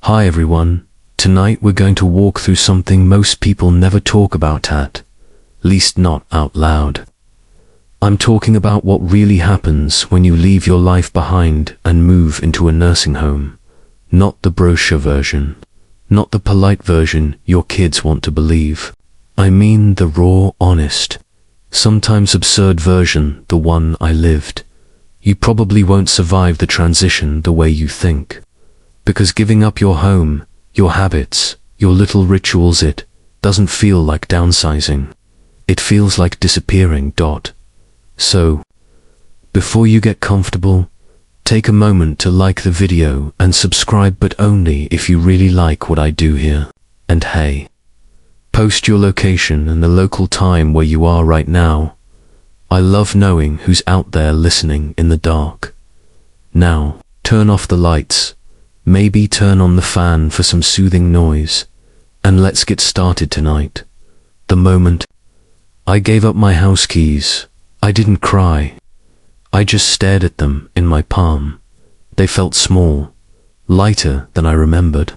Hi everyone, tonight we're going to walk through something most people never talk about at least not out loud. I'm talking about what really happens when you leave your life behind and move into a nursing home. Not the brochure version, not the polite version your kids want to believe. I mean the raw, honest, sometimes absurd version, the one I lived. You probably won't survive the transition the way you think. Because giving up your home, your habits, your little rituals, it doesn't feel like downsizing. It feels like disappearing. So, before you get comfortable, take a moment to like the video and subscribe, but only if you really like what I do here. And hey, post your location and the local time where you are right now. I love knowing who's out there listening in the dark. Now, turn off the lights. Maybe turn on the fan for some soothing noise, and let's get started tonight. The moment I gave up my house keys, I didn't cry. I just stared at them in my palm. They felt small, lighter than I remembered.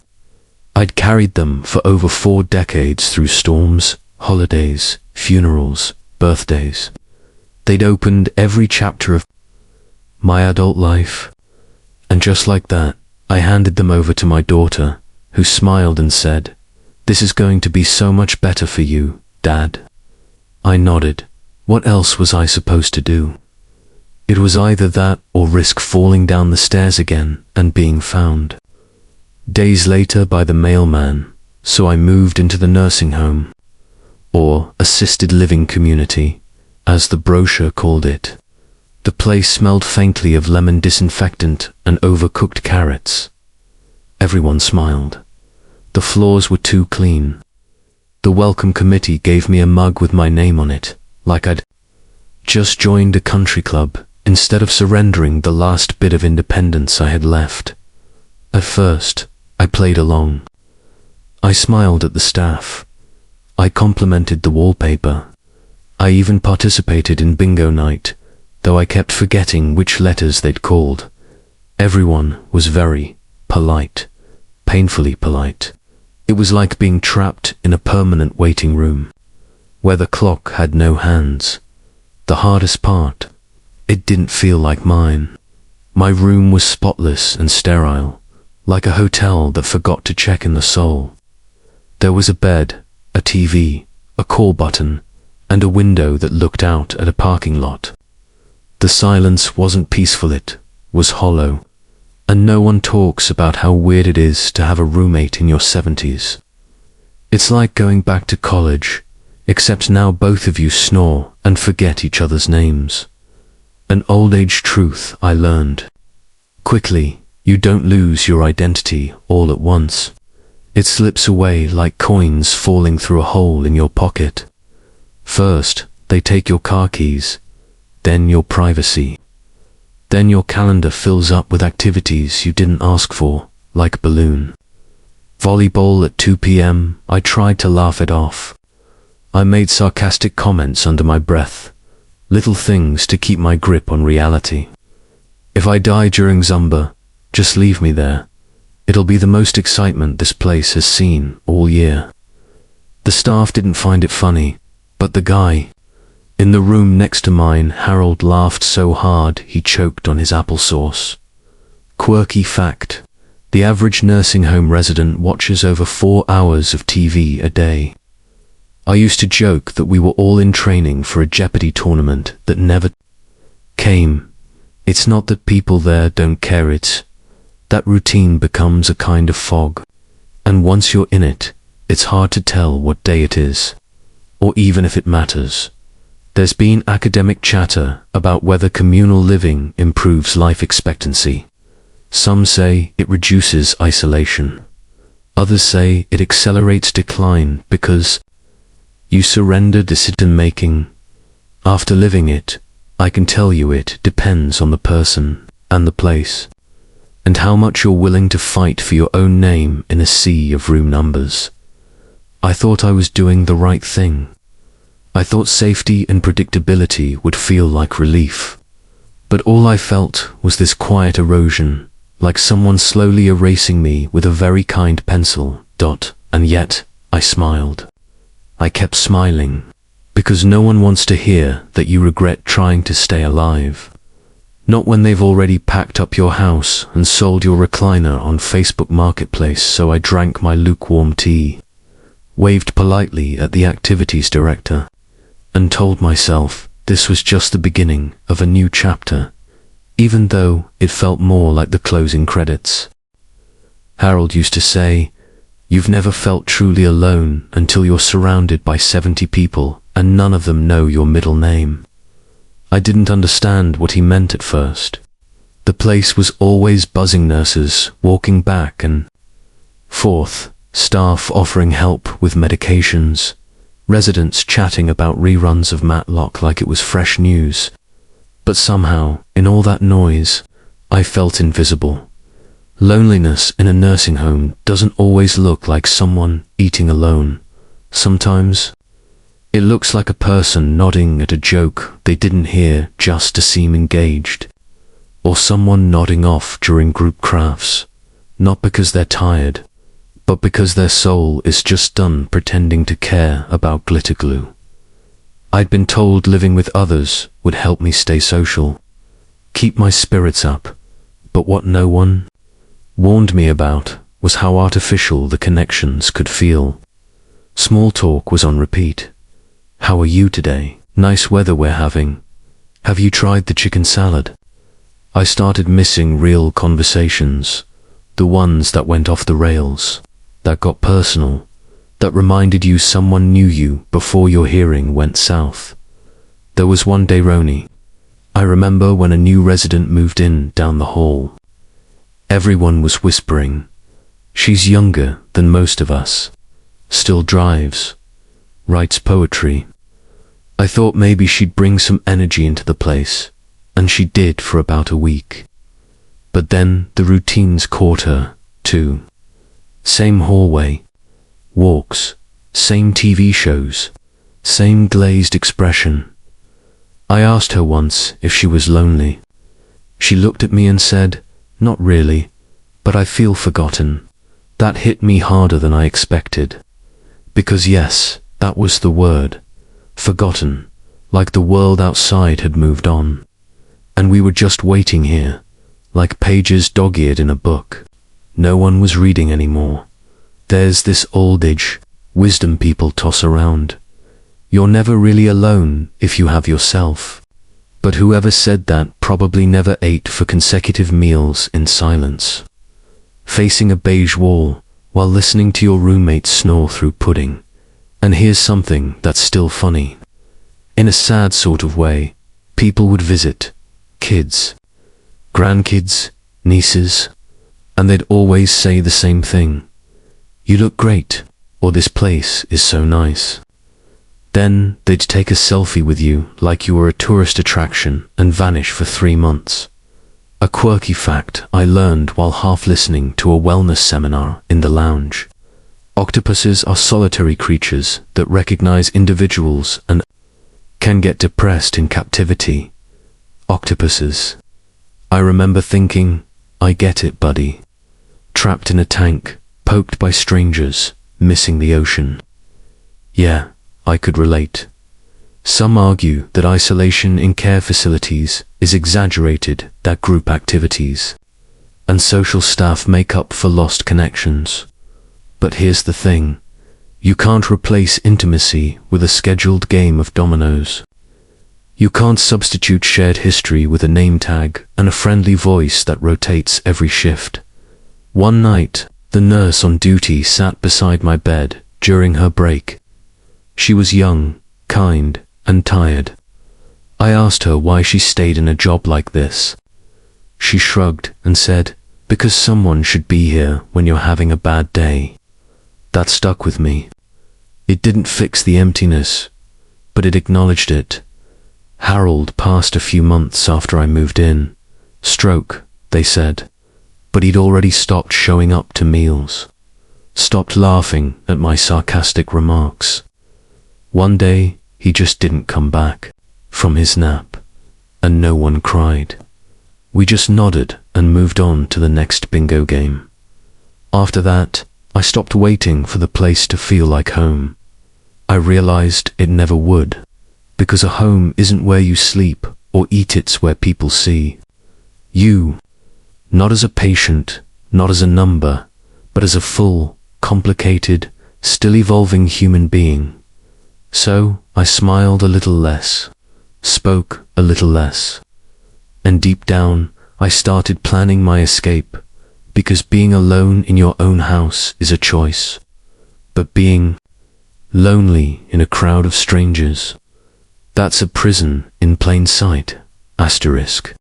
I'd carried them for over 4 decades through storms, holidays, funerals, birthdays. They'd opened every chapter of my adult life, and just like that, I handed them over to my daughter, who smiled and said, "This is going to be so much better for you, Dad." I nodded. What else was I supposed to do? It was either that or risk falling down the stairs again and being found days later by the mailman, so I moved into the nursing home, or assisted living community, as the brochure called it. The place smelled faintly of lemon disinfectant and overcooked carrots. Everyone smiled. The floors were too clean. The welcome committee gave me a mug with my name on it, like I'd just joined a country club, instead of surrendering the last bit of independence I had left. At first, I played along. I smiled at the staff. I complimented the wallpaper. I even participated in bingo night, though I kept forgetting which letters they'd called. Everyone was very polite, painfully polite. It was like being trapped in a permanent waiting room, where the clock had no hands. The hardest part, it didn't feel like mine. My room was spotless and sterile, like a hotel that forgot to check in the soul. There was a bed, a TV, a call button, and a window that looked out at a parking lot. The silence wasn't peaceful, it was hollow. And no one talks about how weird it is to have a roommate in your 70s. It's like going back to college, except now both of you snore and forget each other's names. An old age truth I learned. Quickly, you don't lose your identity all at once. It slips away like coins falling through a hole in your pocket. First, they take your car keys, then your privacy. Then your calendar fills up with activities you didn't ask for, like balloon volleyball at 2 p.m. I tried to laugh it off. I made sarcastic comments under my breath, little things to keep my grip on reality. If I die during Zumba, just leave me there. It'll be the most excitement this place has seen all year. The staff didn't find it funny, but the guy in the room next to mine, Harold, laughed so hard he choked on his applesauce. Quirky fact, the average nursing home resident watches over 4 hours of TV a day. I used to joke that we were all in training for a Jeopardy tournament that never came. It's not that people there don't care, it's that routine becomes a kind of fog. And once you're in it, it's hard to tell what day it is, or even if it matters. There's been academic chatter about whether communal living improves life expectancy. Some say it reduces isolation. Others say it accelerates decline because you surrender decision-making. After living it, I can tell you it depends on the person and the place, and how much you're willing to fight for your own name in a sea of room numbers. I thought I was doing the right thing. I thought safety and predictability would feel like relief. But all I felt was this quiet erosion, like someone slowly erasing me with a very kind pencil. And yet, I smiled. I kept smiling, because no one wants to hear that you regret trying to stay alive. Not when they've already packed up your house and sold your recliner on Facebook Marketplace. So I drank my lukewarm tea, waved politely at the activities director, and told myself this was just the beginning of a new chapter, even though it felt more like the closing credits. Harold used to say, "You've never felt truly alone until you're surrounded by 70 people and none of them know your middle name." I didn't understand what he meant at first. The place was always buzzing, nurses walking back and forth, staff offering help with medications, residents chatting about reruns of Matlock like it was fresh news. But somehow, in all that noise, I felt invisible. Loneliness in a nursing home doesn't always look like someone eating alone. Sometimes it looks like a person nodding at a joke they didn't hear just to seem engaged, or someone nodding off during group crafts, not because they're tired, but because their soul is just done pretending to care about glitter glue. I'd been told living with others would help me stay social, keep my spirits up, but what no one warned me about was how artificial the connections could feel. Small talk was on repeat. "How are you today? Nice weather we're having. Have you tried the chicken salad?" I started missing real conversations, the ones that went off the rails, that got personal, that reminded you someone knew you before your hearing went south. There was one day, Roni. I remember when a new resident moved in down the hall. Everyone was whispering, "She's younger than most of us, still drives, writes poetry." I thought maybe she'd bring some energy into the place, and she did for about a week. But then the routines caught her, too. Same hallway, walks, same TV shows, same glazed expression. I asked her once if she was lonely. She looked at me and said, "Not really, but I feel forgotten." That hit me harder than I expected. Because yes, that was the word. Forgotten, like the world outside had moved on. And we were just waiting here, like pages dog-eared in a book. No one was reading anymore. There's this old age wisdom people toss around. You're never really alone if you have yourself. But whoever said that probably never ate for consecutive meals in silence, facing a beige wall while listening to your roommate snore through pudding. And here's something that's still funny. In a sad sort of way, people would visit, kids, grandkids, nieces, and they'd always say the same thing. "You look great," or "This place is so nice." Then they'd take a selfie with you like you were a tourist attraction and vanish for 3 months. A quirky fact I learned while half listening to a wellness seminar in the lounge. Octopuses are solitary creatures that recognize individuals and can get depressed in captivity. Octopuses. I remember thinking, I get it, buddy. Trapped in a tank, poked by strangers, missing the ocean. Yeah, I could relate. Some argue that isolation in care facilities is exaggerated, that group activities and social staff make up for lost connections. But here's the thing. You can't replace intimacy with a scheduled game of dominoes. You can't substitute shared history with a name tag and a friendly voice that rotates every shift. One night, the nurse on duty sat beside my bed during her break. She was young, kind, and tired. I asked her why she stayed in a job like this. She shrugged and said, "Because someone should be here when you're having a bad day." That stuck with me. It didn't fix the emptiness, but it acknowledged it. Harold passed a few months after I moved in. Stroke, they said, but he'd already stopped showing up to meals, stopped laughing at my sarcastic remarks. One day, he just didn't come back from his nap, and no one cried. We just nodded and moved on to the next bingo game. After that, I stopped waiting for the place to feel like home. I realized it never would, because a home isn't where you sleep or eat, it's where people see you, not as a patient, not as a number, but as a full, complicated, still evolving human being. So I smiled a little less, spoke a little less, and deep down I started planning my escape, because being alone in your own house is a choice, but being lonely in a crowd of strangers, that's a prison in plain sight. Asterisk.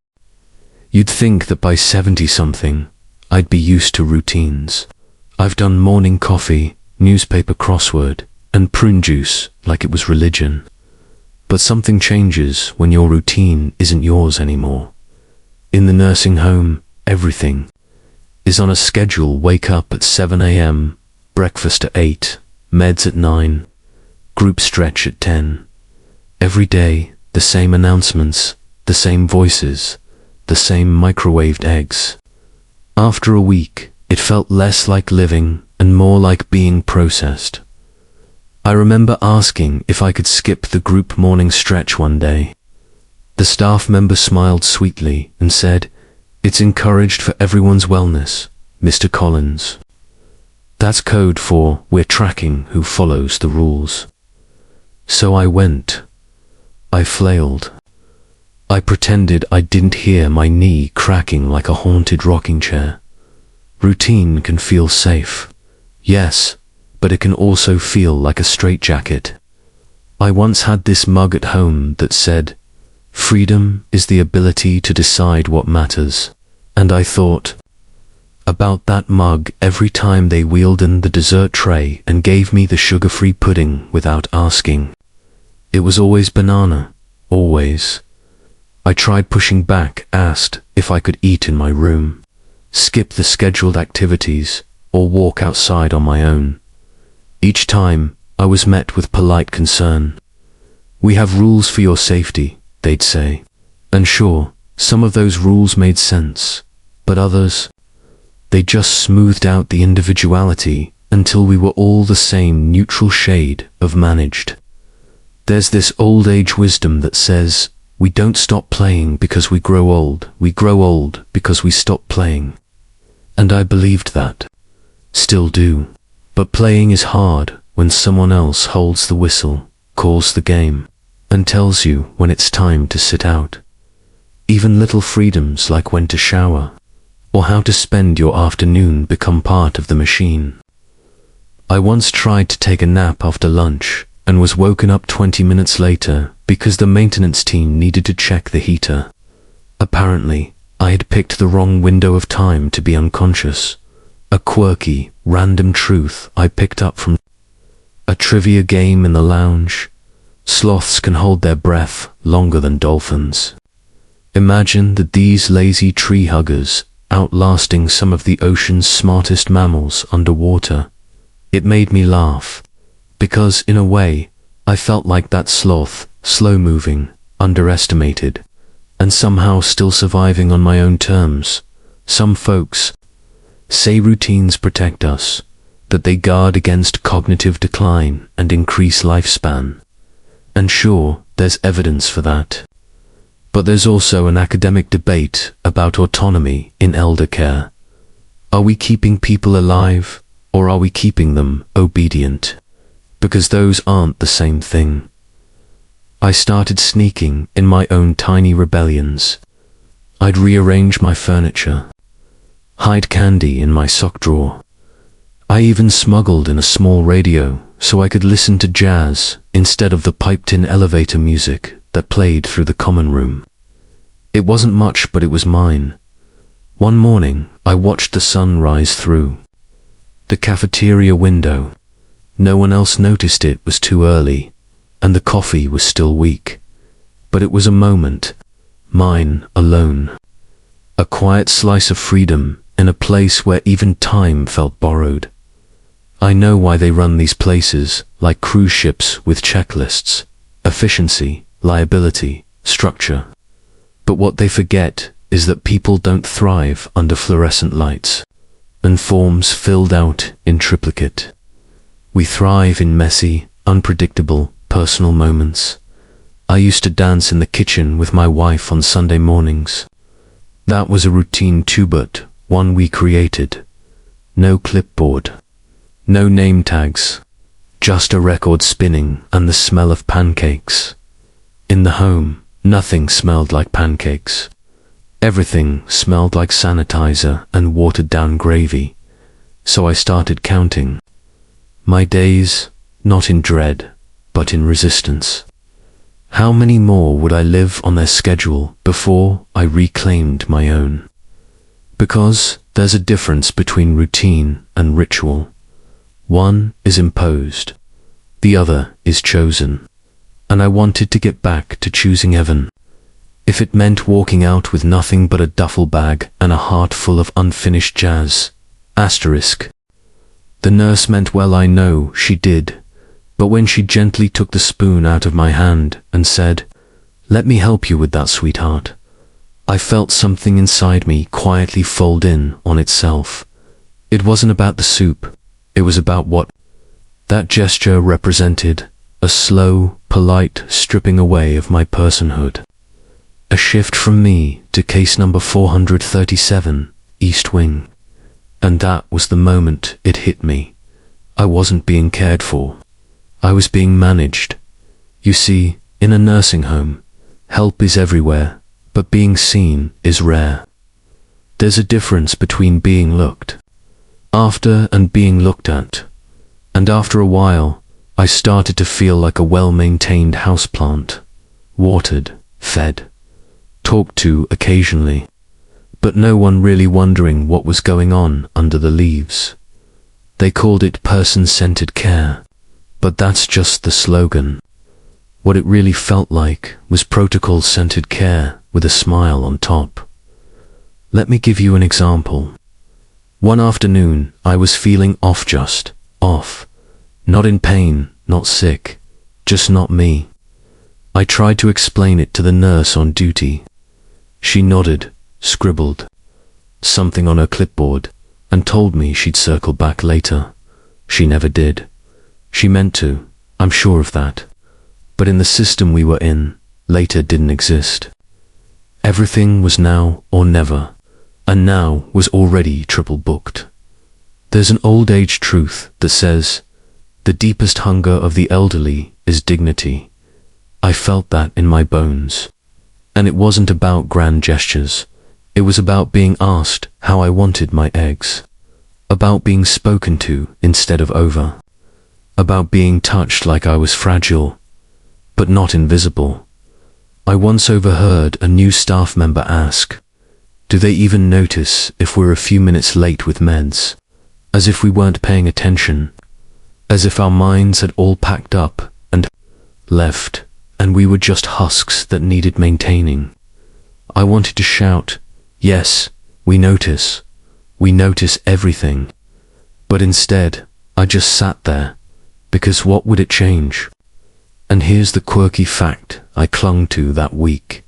You'd think that by 70-something, I'd be used to routines. I've done morning coffee, newspaper crossword, and prune juice like it was religion. But something changes when your routine isn't yours anymore. In the nursing home, everything is on a schedule. Wake up at 7 a.m., breakfast at 8, meds at 9, group stretch at 10. Every day, the same announcements, the same voices, the same microwaved eggs. After a week, it felt less like living and more like being processed. I remember asking if I could skip the group morning stretch one day. The staff member smiled sweetly and said, "It's encouraged for everyone's wellness, Mr. Collins." That's code for we're tracking who follows the rules. So I went. I flailed. I pretended I didn't hear my knee cracking like a haunted rocking chair. Routine can feel safe, yes, but it can also feel like a straitjacket. I once had this mug at home that said, "Freedom is the ability to decide what matters," and I thought about that mug every time they wheeled in the dessert tray and gave me the sugar-free pudding without asking. It was always banana, always. I tried pushing back, asked if I could eat in my room, skip the scheduled activities, or walk outside on my own. Each time, I was met with polite concern. "We have rules for your safety," they'd say. And sure, some of those rules made sense, but others, they just smoothed out the individuality until we were all the same neutral shade of managed. There's this old age wisdom that says, we don't stop playing because we grow old because we stop playing. And I believed that. Still do. But playing is hard when someone else holds the whistle, calls the game, and tells you when it's time to sit out. Even little freedoms like when to shower, or how to spend your afternoon become part of the machine. I once tried to take a nap after lunch, and was woken up 20 minutes later because the maintenance team needed to check the heater. Apparently, I had picked the wrong window of time to be unconscious. A quirky, random truth I picked up from a trivia game in the lounge. Sloths can hold their breath longer than dolphins. Imagine that these lazy tree huggers outlasting some of the ocean's smartest mammals underwater. It made me laugh. Because, in a way, I felt like that sloth, slow-moving, underestimated, and somehow still surviving on my own terms. Some folks say routines protect us, that they guard against cognitive decline and increase lifespan. And sure, there's evidence for that. But there's also an academic debate about autonomy in elder care. Are we keeping people alive, or are we keeping them obedient? Because those aren't the same thing. I started sneaking in my own tiny rebellions. I'd rearrange my furniture, hide candy in my sock drawer. I even smuggled in a small radio so I could listen to jazz instead of the piped-in elevator music that played through the common room. It wasn't much, but it was mine. One morning, I watched the sun rise through the cafeteria window. No one else noticed it was too early, and the coffee was still weak. But it was a moment, mine alone. A quiet slice of freedom in a place where even time felt borrowed. I know why they run these places like cruise ships with checklists, efficiency, liability, structure. But what they forget is that people don't thrive under fluorescent lights and forms filled out in triplicate. We thrive in messy, unpredictable, personal moments. I used to dance in the kitchen with my wife on Sunday mornings. That was a routine too, but one we created. No clipboard, no name tags, just a record spinning and the smell of pancakes. In the home, nothing smelled like pancakes. Everything smelled like sanitizer and watered down gravy. So I started counting my days, not in dread, but in resistance. How many more would I live on their schedule before I reclaimed my own? Because there's a difference between routine and ritual. One is imposed, the other is chosen. And I wanted to get back to choosing heaven. If it meant walking out with nothing but a duffel bag and a heart full of unfinished jazz. Asterisk. The nurse meant well, I know she did. But when she gently took the spoon out of my hand and said, "Let me help you with that, sweetheart," I felt something inside me quietly fold in on itself. It wasn't about the soup. It was about what that gesture represented. A slow, polite stripping away of my personhood. A shift from me to case number 437, East Wing. And that was the moment it hit me. I wasn't being cared for. I was being managed. You see, in a nursing home, help is everywhere, but being seen is rare. There's a difference between being looked after and being looked at. And after a while, I started to feel like a well-maintained houseplant. Watered, fed, talked to occasionally, but no one really wondering what was going on under the leaves. They called it person-centered care, but that's just the slogan. What it really felt like was protocol-centered care with a smile on top. Let me give you an example. One afternoon, I was feeling off, just off. Not in pain, not sick, just not me. I tried to explain it to the nurse on duty. She nodded, scribbled something on her clipboard, and told me she'd circle back later. She never did. She meant to, I'm sure of that. But in the system we were in, later didn't exist. Everything was now or never, and now was already triple booked. There's an old age truth that says, the deepest hunger of the elderly is dignity. I felt that in my bones. And it wasn't about grand gestures. It was about being asked how I wanted my eggs. About being spoken to instead of over. About being touched like I was fragile, but not invisible. I once overheard a new staff member ask, do they even notice if we're a few minutes late with meds? As if we weren't paying attention. As if our minds had all packed up and left, and we were just husks that needed maintaining. I wanted to shout, yes, we notice everything. But instead, I just sat there, because what would it change? And here's the quirky fact I clung to that week.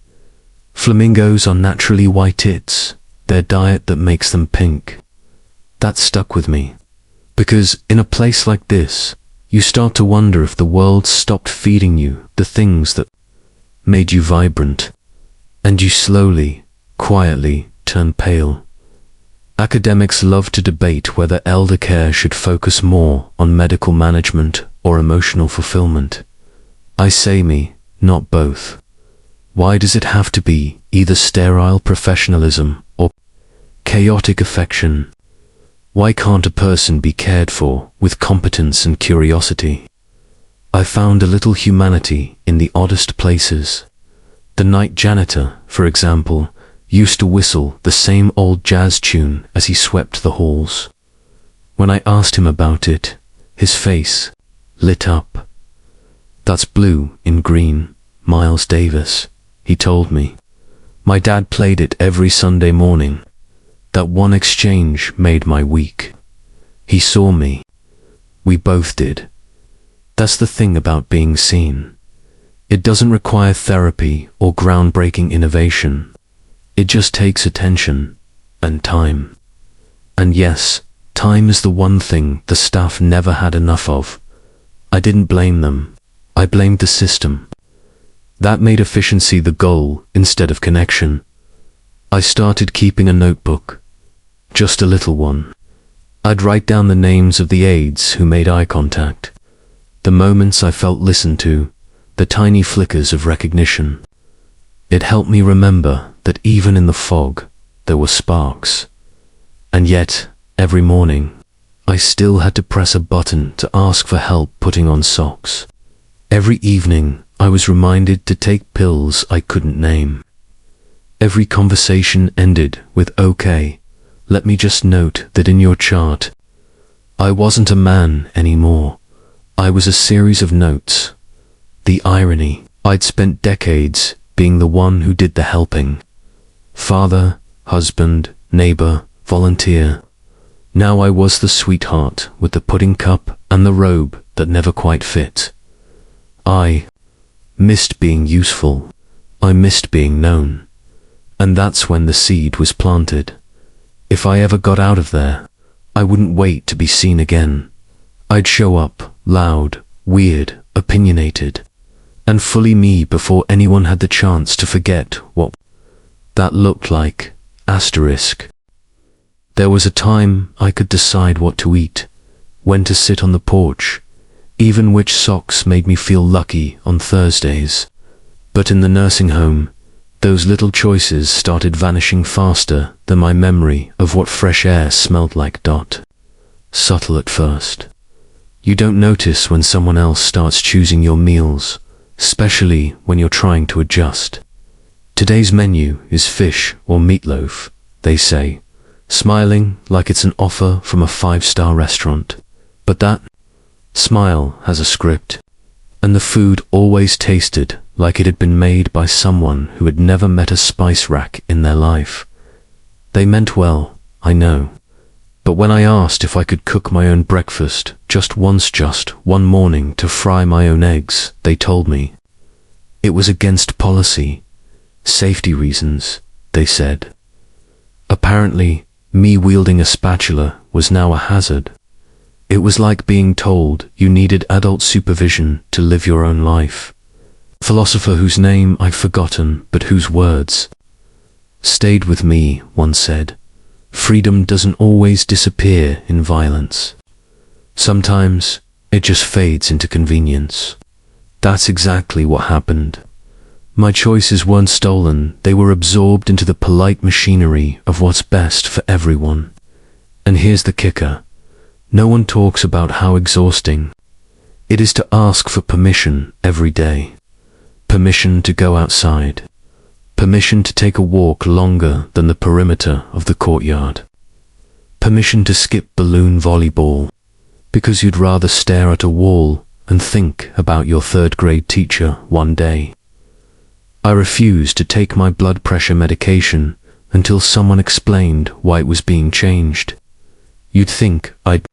Flamingos are naturally white tits, their diet that makes them pink. That stuck with me. Because in a place like this, you start to wonder if the world stopped feeding you the things that made you vibrant, and you slowly, quietly turn pale. Academics love to debate whether elder care should focus more on medical management or emotional fulfillment. I say me, not both. Why does it have to be either sterile professionalism or chaotic affection? Why can't a person be cared for with competence and curiosity? I found a little humanity in the oddest places. The night janitor, for example, used to whistle the same old jazz tune as he swept the halls. When I asked him about it, his face lit up. That's blue in green, Miles Davis, he told me. My dad played it every Sunday morning. That one exchange made my week. He saw me. We both did. That's the thing about being seen. It doesn't require therapy or groundbreaking innovation. It just takes attention and time. And yes, time is the one thing the staff never had enough of. I didn't blame them. I blamed the system. That made efficiency the goal instead of connection. I started keeping a notebook. Just a little one. I'd write down the names of the aides who made eye contact, the moments I felt listened to, the tiny flickers of recognition. It helped me remember that even in the fog, there were sparks. And yet, every morning, I still had to press a button to ask for help putting on socks. Every evening, I was reminded to take pills I couldn't name. Every conversation ended with "Okay, let me just note that in your chart." I wasn't a man anymore. I was a series of notes. The irony, I'd spent decades being the one who did the helping. Father, husband, neighbor, volunteer. Now I was the sweetheart with the pudding cup and the robe that never quite fit. I missed being useful. I missed being known. And that's when the seed was planted. If I ever got out of there, I wouldn't wait to be seen again. I'd show up, loud, weird, opinionated, and fully me before anyone had the chance to forget what that looked like. Asterisk. There was a time I could decide what to eat, when to sit on the porch, even which socks made me feel lucky on Thursdays. But in the nursing home, those little choices started vanishing faster than my memory of what fresh air smelled like. Subtle at first. You don't notice when someone else starts choosing your meals, especially when you're trying to adjust. Today's menu is fish or meatloaf, they say, smiling like it's an offer from a 5-star restaurant. But that smile has a script, and the food always tasted like it had been made by someone who had never met a spice rack in their life. They meant well, I know. But when I asked if I could cook my own breakfast just one morning to fry my own eggs, they told me it was against policy. Safety reasons, they said. Apparently, me wielding a spatula was now a hazard. It was like being told you needed adult supervision to live your own life. A philosopher whose name I've forgotten, but whose words stayed with me once said, "Freedom doesn't always disappear in violence. Sometimes it just fades into convenience." That's exactly what happened. My choices weren't stolen, they were absorbed into the polite machinery of what's best for everyone. And here's the kicker. No one talks about how exhausting it is to ask for permission every day. Permission to go outside. Permission to take a walk longer than the perimeter of the courtyard. Permission to skip balloon volleyball because you'd rather stare at a wall and think about your third-grade teacher one day. I refused to take my blood pressure medication until someone explained why it was being changed. You'd think I'd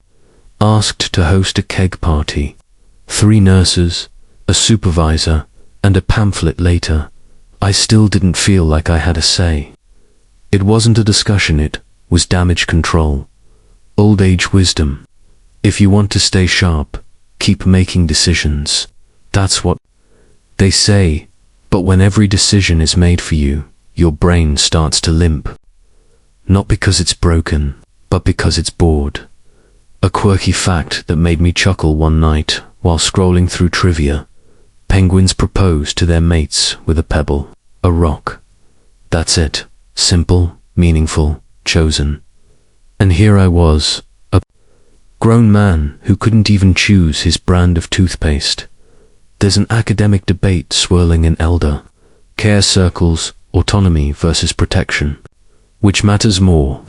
asked to host a keg party. 3 nurses, a supervisor, and a pamphlet later, I still didn't feel like I had a say. It wasn't a discussion, it was damage control. Old age wisdom. If you want to stay sharp, keep making decisions. That's what they say, but when every decision is made for you, your brain starts to limp. Not because it's broken, but because it's bored. A quirky fact that made me chuckle one night while scrolling through trivia. Penguins propose to their mates with a pebble, a rock. That's it. Simple, meaningful, chosen. And here I was, a grown man who couldn't even choose his brand of toothpaste. There's an academic debate swirling in elder care circles, autonomy versus protection. Which matters more?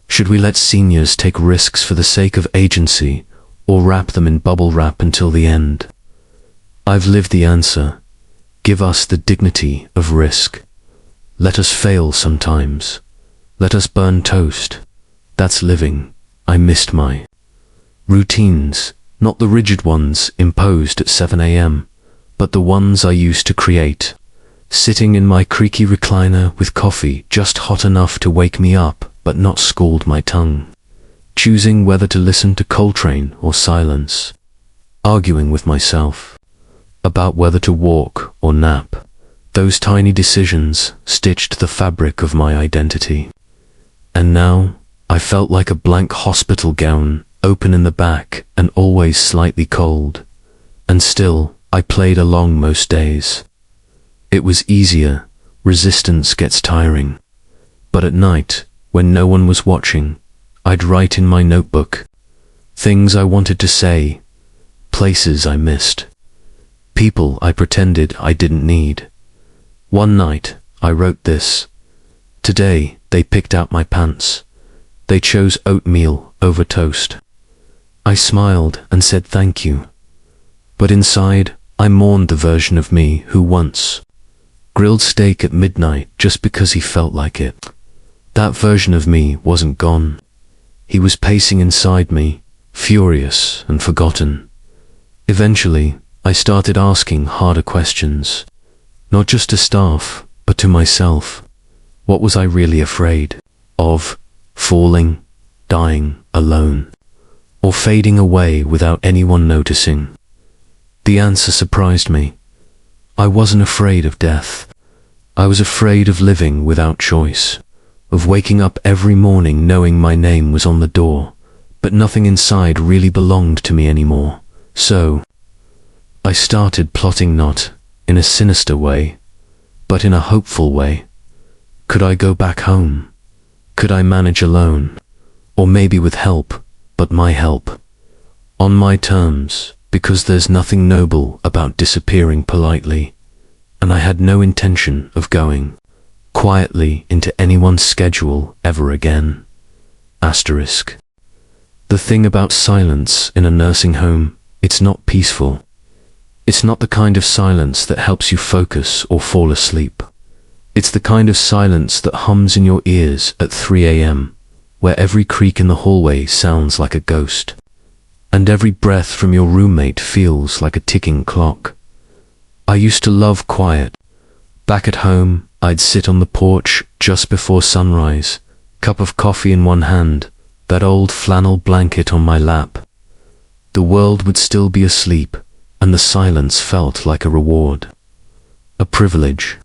Should we let seniors take risks for the sake of agency, or wrap them in bubble wrap until the end? I've lived the answer. Give us the dignity of risk. Let us fail sometimes. Let us burn toast. That's living. I missed my routines, not the rigid ones imposed at 7 a.m., but the ones I used to create. sitting in my creaky recliner with coffee just hot enough to wake me up but not scald my tongue, choosing whether to listen to Coltrane or silence, arguing with myself about whether to walk or nap. Those tiny decisions stitched the fabric of my identity. And now I felt like a blank hospital gown, open in the back and always slightly cold. And still, I played along most days. It was easier. Resistance gets tiring. But at night, when no one was watching, I'd write in my notebook things I wanted to say, places I missed, people I pretended I didn't need. One night, I wrote this: "Today, they picked out my pants. They chose oatmeal over toast." I smiled and said thank you. But inside, I mourned the version of me who once grilled steak at midnight just because he felt like it. That version of me wasn't gone. He was pacing inside me, furious and forgotten. Eventually, I started asking harder questions, not just to staff, but to myself. What was I really afraid of? Falling, dying alone, or fading away without anyone noticing? The answer surprised me. I wasn't afraid of death. I was afraid of living without choice, of waking up every morning knowing my name was on the door, but nothing inside really belonged to me anymore. So, I started plotting, not in a sinister way, but in a hopeful way. Could I go back home? Could I manage alone? Or maybe with help, but my help on my terms, because there's nothing noble about disappearing politely, and I had no intention of going quietly into anyone's schedule ever again. Asterisk. The thing about silence in a nursing home, it's not peaceful. It's not the kind of silence that helps you focus or fall asleep. It's the kind of silence that hums in your ears at 3 a.m., where every creak in the hallway sounds like a ghost, and every breath from your roommate feels like a ticking clock. I used to love quiet. Back at home, I'd sit on the porch just before sunrise, cup of coffee in one hand, that old flannel blanket on my lap. The world would still be asleep, and the silence felt like a reward, a privilege.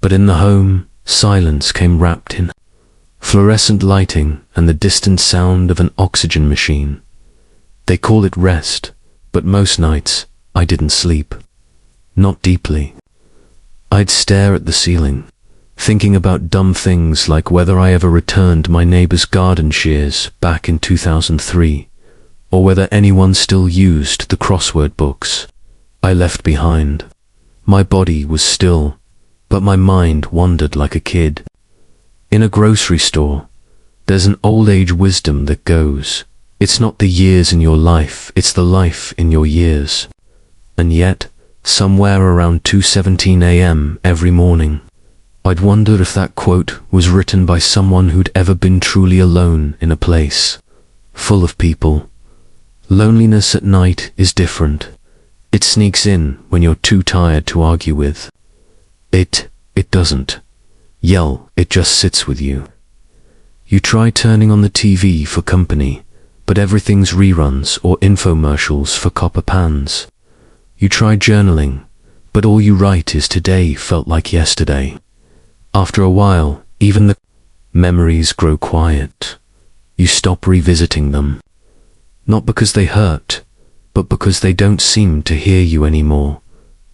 But in the home, silence came wrapped in fluorescent lighting and the distant sound of an oxygen machine. They call it rest, but most nights I didn't sleep. Not deeply. I'd stare at the ceiling, thinking about dumb things like whether I ever returned my neighbor's garden shears back in 2003, or whether anyone still used the crossword books I left behind. My body was still, but my mind wandered like a kid. In a grocery store, there's an old age wisdom that goes, it's not the years in your life, it's the life in your years. And yet, somewhere around 2:17 a.m. every morning, I'd wonder if that quote was written by someone who'd ever been truly alone in a place full of people. Loneliness at night is different. It sneaks in when you're too tired to argue with. It doesn't yell, it just sits with you. You try turning on the TV for company, but everything's reruns or infomercials for copper pans. You try journaling, but all you write is today felt like yesterday. After a while, even the memories grow quiet. You stop revisiting them. Not because they hurt, but because they don't seem to hear you anymore.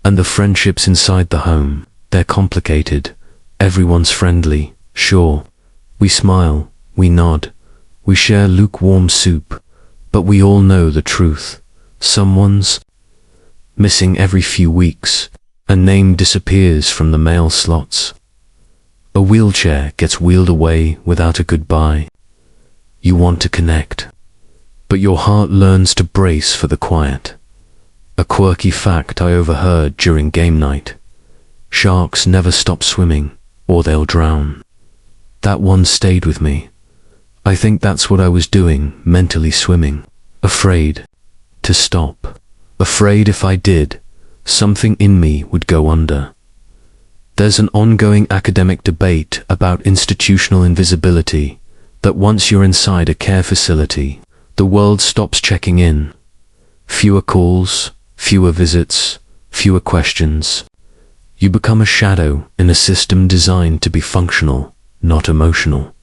And the friendships inside the home, they're complicated. Everyone's friendly, sure. We smile, we nod, we share lukewarm soup, but we all know the truth. Someone's missing every few weeks. A name disappears from the mail slots. A wheelchair gets wheeled away without a goodbye. You want to connect, but your heart learns to brace for the quiet. A quirky fact I overheard during game night: sharks never stop swimming, or they'll drown. That one stayed with me. I think that's what I was doing, mentally swimming, afraid to stop, afraid if I did, something in me would go under. There's an ongoing academic debate about institutional invisibility, that once you're inside a care facility, the world stops checking in. Fewer calls, fewer visits, fewer questions. You become a shadow in a system designed to be functional, not emotional.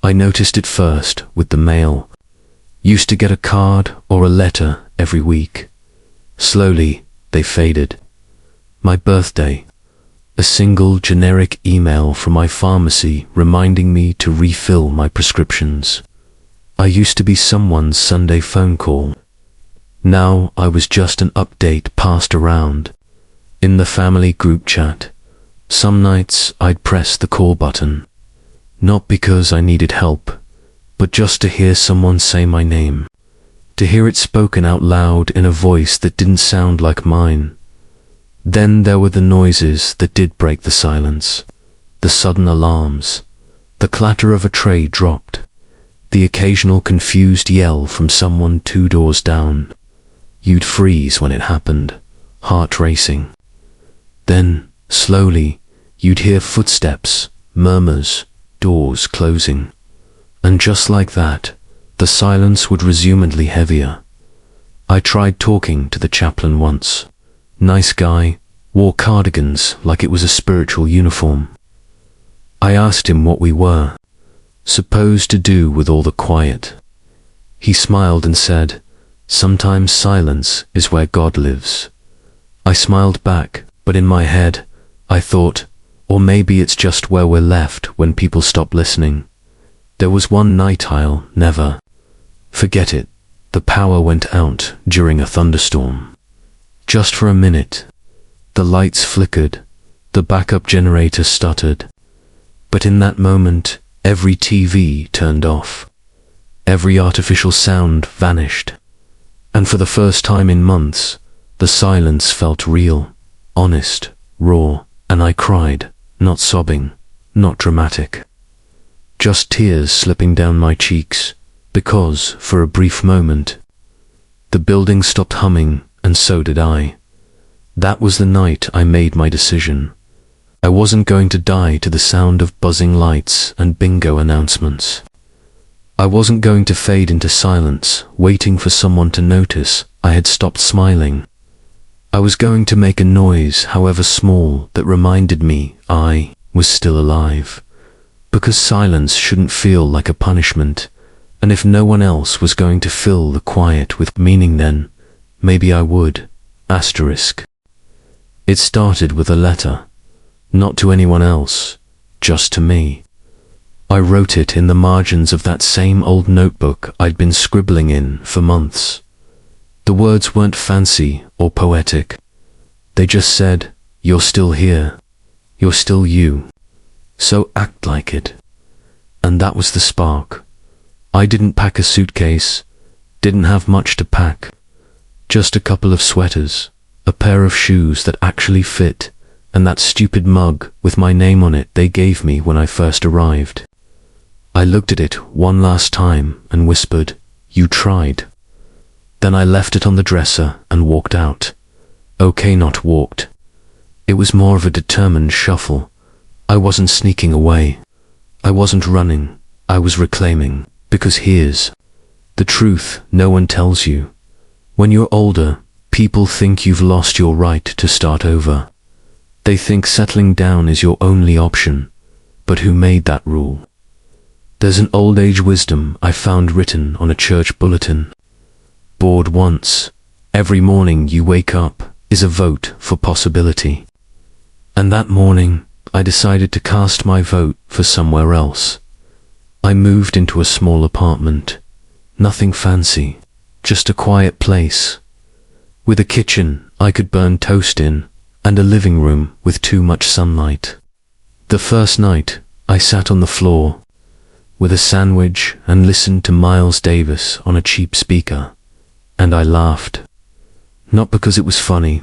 I noticed it first with the mail. Used to get a card or a letter every week. Slowly, they faded. My birthday. A single generic email from my pharmacy reminding me to refill my prescriptions. I used to be someone's Sunday phone call. Now I was just an update passed around. In the family group chat, some nights I'd press the call button. Not because I needed help, but just to hear someone say my name. To hear it spoken out loud in a voice that didn't sound like mine. Then there were the noises that did break the silence. The sudden alarms. The clatter of a tray dropped. The occasional confused yell from someone 2 doors down. You'd freeze when it happened, heart racing. Then, slowly, you'd hear footsteps, murmurs, doors closing. And just like that, the silence would resumedly heavier. I tried talking to the chaplain once. Nice guy, wore cardigans like it was a spiritual uniform. I asked him what we were, supposed to do with all the quiet. He smiled and said, "Sometimes silence is where God lives." I smiled back, but in my head, I thought, or maybe it's just where we're left when people stop listening. There was one night I'll never forget it. The power went out during a thunderstorm. Just for a minute. The lights flickered. The backup generator stuttered. But in that moment, every TV turned off. Every artificial sound vanished. And for the first time in months, the silence felt real. Honest, raw, and I cried, not sobbing, not dramatic. Just tears slipping down my cheeks, because, for a brief moment, the building stopped humming, and so did I. That was the night I made my decision. I wasn't going to die to the sound of buzzing lights and bingo announcements. I wasn't going to fade into silence, waiting for someone to notice I had stopped smiling. I was going to make a noise, however small, that reminded me I was still alive. Because silence shouldn't feel like a punishment, and if no one else was going to fill the quiet with meaning, then maybe I would. Asterisk. It started with a letter. Not to anyone else, just to me. I wrote it in the margins of that same old notebook I'd been scribbling in for months. The words weren't fancy or poetic. They just said, "You're still here. You're still you. So act like it." And that was the spark. I didn't pack a suitcase, didn't have much to pack. Just a couple of sweaters, a pair of shoes that actually fit, and that stupid mug with my name on it they gave me when I first arrived. I looked at it one last time and whispered, "You tried." Then I left it on the dresser and walked out. Okay, not walked. It was more of a determined shuffle. I wasn't sneaking away. I wasn't running. I was reclaiming. Because here's the truth no one tells you. When you're older, people think you've lost your right to start over. They think settling down is your only option. But who made that rule? There's an old age wisdom I found written on a church bulletin. Bored once, every morning you wake up is a vote for possibility. And that morning, I decided to cast my vote for somewhere else. I moved into a small apartment. Nothing fancy, just a quiet place. With a kitchen I could burn toast in, and a living room with too much sunlight. The first night, I sat on the floor with a sandwich and listened to Miles Davis on a cheap speaker. And I laughed. Not because it was funny,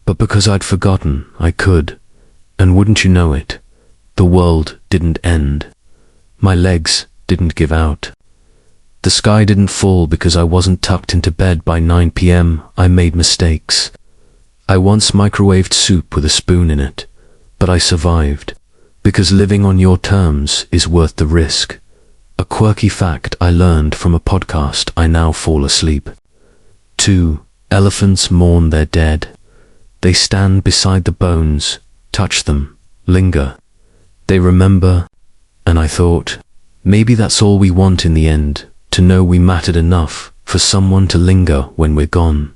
but because I'd forgotten I could. And wouldn't you know it, the world didn't end. My legs didn't give out. The sky didn't fall because I wasn't tucked into bed by 9 p.m. I made mistakes. I once microwaved soup with a spoon in it, But I survived, because living on your terms is worth the risk. A quirky fact I learned from a podcast I now fall asleep. 2. Elephants mourn their dead. They stand beside the bones, touch them, linger. They remember, and I thought, maybe that's all we want in the end, to know we mattered enough for someone to linger when we're gone.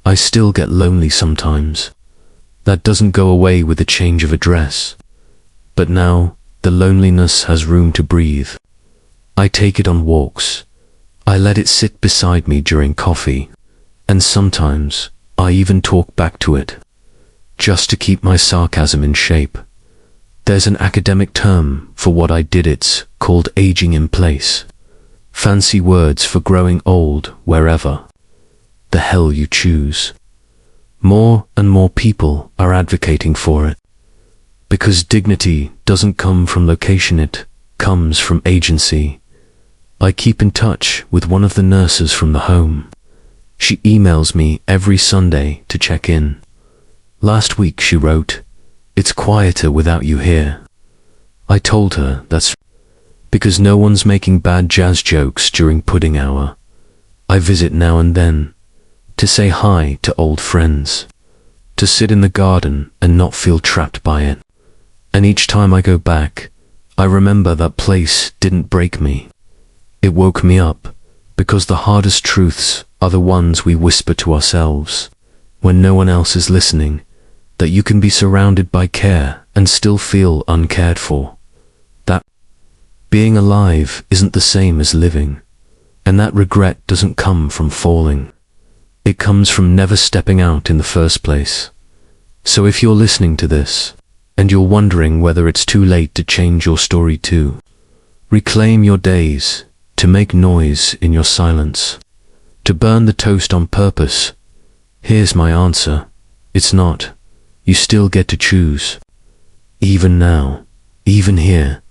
I still get lonely sometimes. That doesn't go away with a change of address. But now, the loneliness has room to breathe. I take it on walks. I let it sit beside me during coffee. And sometimes, I even talk back to it, just to keep my sarcasm in shape. There's an academic term for what I did. It's called aging in place. Fancy words for growing old wherever the hell you choose. More and more people are advocating for it. Because dignity doesn't come from location, it comes from agency. I keep in touch with one of the nurses from the home. She emails me every Sunday to check in. Last week she wrote, "It's quieter without you here." I told her that's because no one's making bad jazz jokes during pudding hour. I visit now and then, to say hi to old friends, to sit in the garden and not feel trapped by it. And each time I go back, I remember that place didn't break me. It woke me up, because the hardest truths are the ones we whisper to ourselves, when no one else is listening, that you can be surrounded by care and still feel uncared for. That being alive isn't the same as living, and that regret doesn't come from falling. It comes from never stepping out in the first place. So if you're listening to this, and you're wondering whether it's too late to change your story too, reclaim your days, to make noise in your silence, to burn the toast on purpose. Here's my answer. It's not. You still get to choose. Even now, even here,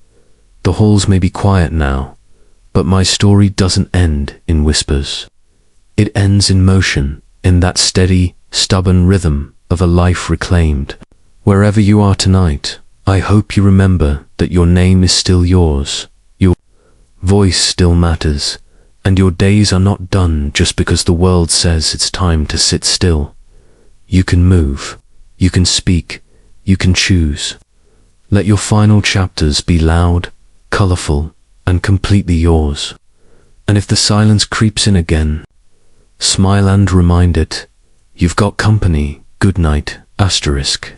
the halls may be quiet now, but my story doesn't end in whispers. It ends in motion, in that steady, stubborn rhythm of a life reclaimed. Wherever you are tonight, I hope you remember that your name is still yours. Your voice still matters, and your days are not done just because the world says it's time to sit still. You can move, you can speak, you can choose. Let your final chapters be loud, colorful, and completely yours. And if the silence creeps in again, smile and remind it, you've got company. Good night, asterisk.